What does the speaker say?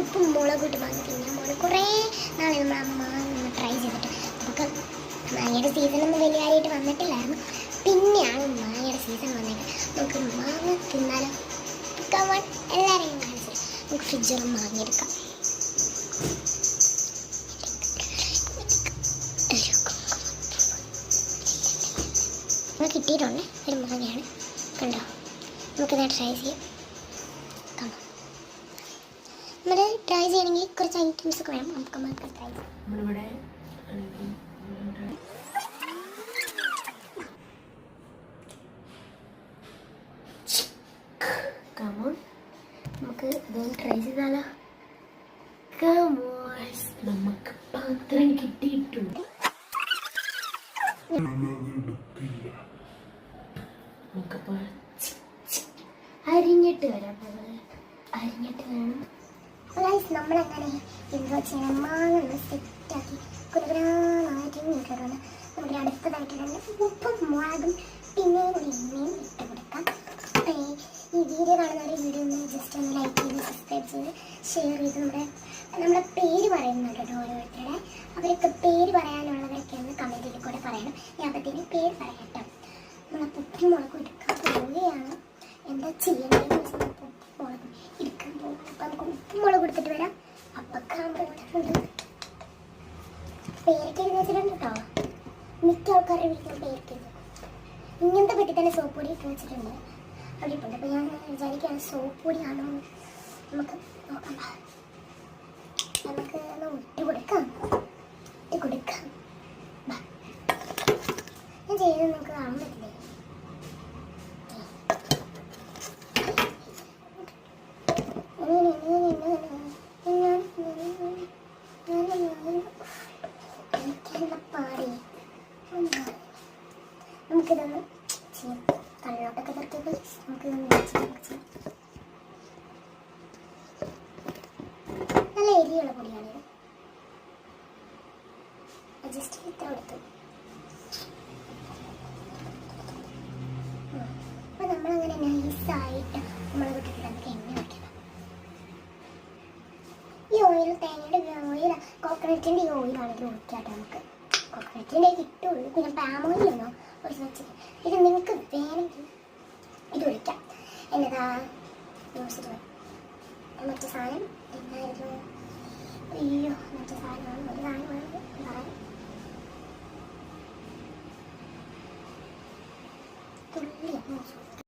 ഉപ്പും മുളകിട്ട് മാങ്ങ തിന്നാൻ പോകുന്നത്. കുറേ നാളെ നമ്മുടെ അമ്മ ട്രൈ ചെയ്തിട്ട്. നമുക്ക് മാങ്ങയുടെ സീസണൊന്നും വലിയ കാര്യമായിട്ട് വന്നിട്ടില്ലായിരുന്നു. പിന്നെയാണ് മാങ്ങയുടെ സീസൺ വന്നത്. നമുക്ക് മാങ്ങ തിന്നാലോ? കമൺ, എല്ലാവരെയും കാണിച്ചു. നമുക്ക് ഫ്രിഡ്ജൊന്നും മാങ്ങിയെടുക്കാം. നമുക്ക് കിട്ടിയിട്ടുണ്ട് ഒരു മാങ്ങയാണ്, കണ്ടോ? നമുക്കിത് ട്രൈ ചെയ്യാം. നമ്മൾ ട്രൈ ചെയ്യണമെങ്കിൽ കുറച്ച് ഐറ്റംസ് ഒക്കെ വേണം. നമുക്ക് ട്രൈ ചെയ്യാം. നമ്മളിവിടെ നമുക്ക് ഇത് ട്രൈ ചെയ്താലോ? നമുക്ക് പാത്രം കിട്ടിയിട്ടുണ്ട്. നമുക്കപ്പോൾ അരിഞ്ഞിട്ട് വരാം. അരിഞ്ഞിട്ട് വേണം. നമ്മളങ്ങനെ എന്താ ചെയ്യണം? മാങ്ങ സെറ്റാക്കി കുരുകുരാന്നായിട്ട് ഇട്ടിട്ടുണ്ട്. നമുക്ക് അടുത്തതായിട്ടുണ്ട് ഉപ്പും മുളകും പിന്നെ എണ്ണയും ഇട്ട് കൊടുക്കാം. ഈ വീഡിയോ കാണുന്നവർ വീഡിയോ ഒന്ന് ജസ്റ്റ് ഒന്ന് ലൈക്ക് ചെയ്ത് സബ്സ്ക്രൈബ് ചെയ്ത് ഷെയർ ചെയ്ത് നമ്മുടെ പേര് പറയുന്നുണ്ട് കേട്ടോ ഓരോരുത്തരുടെ. അവരൊക്കെ പേര് പറയാനുള്ളവരൊക്കെ ഒന്ന് കമൻറ്റിൽ കൂടെ പറയണം. ഞാൻ അപ്പത്തേന് പേര് പറയാം കേട്ടോ. നമ്മളപ്പോൾ ഉപ്പും മുളകും എടുക്കാൻ പോവുകയാണ്. എന്താ ചെയ്യേണ്ടതെന്ന് വെച്ചാൽ ഉപ്പും മുളകും എടുക്കാൻ പോകും. അപ്പം നമുക്ക് ഉപ്പും മുളകും എടുത്തിട്ട് വരാം. അപ്പൊക്കാകുമ്പോൾ എടുത്തിട്ടുണ്ട്. പേരൊക്കെ എഴുതി വെച്ചിട്ടുണ്ട് കേട്ടോ. മിക്ക ആൾക്കാരുടെ വീട്ടിലും പേരൊക്കെ എഴുതി. ഇങ്ങനത്തെ പെട്ടി തന്നെ സോപ്പ് പൊടി ഇട്ട് വെച്ചിട്ടുണ്ട്. അടിപ്പുണ്ട്. അപ്പോൾ ഞാൻ വിചാരിക്കുകയാണ് സോപ്പ് പൊടിയാണോ, നമുക്ക് നോക്കാം. നമുക്ക് ഇട്ട് കൊടുക്കാം. ഞാൻ ചെയ്യുന്നത് നമുക്ക് കാണാൻ പറ്റില്ലേ? പാടി നമുക്കിതൊന്ന് ചെയ്യാം. കണ്ണോട്ടൊക്കെ തരത്തേക്ക് നമുക്കിതൊന്ന് നല്ല എരിയുള്ള പൊടിയാണിത്. ജസ്റ്റ് ഇത്ര കൊടുത്തു. അപ്പോൾ നമ്മളങ്ങനെ നൈസായിട്ട് നമ്മൾ വിട്ടിട്ട് നമുക്ക് എണ്ണ വയ്ക്കണം. ഈ ഓയിൽ തേങ്ങയുടെ ഓയിൽ കോക്കനട്ടിൻ്റെ ഈ ഓയിലാണെങ്കിൽ ഒഴിക്കാട്ടോ. നമുക്ക് കോക്കനട്ടിൻ്റെ കിട്ടുള്ളൂ. പിന്നെ പാം ഓയിലൊന്നോ ഒഴിച്ച് വെച്ചിട്ട് ഇത് നിങ്ങൾക്ക് വേണമെങ്കിൽ ഇത് ഒഴിക്കാം. എന്നതാ യൂസിട്ട് മറ്റേ സാധനം എന്നായിരുന്നു? അയ്യോ, മറ്റേ സാധനമാണ്. ഒരു സാധനമാണ് പറയാം.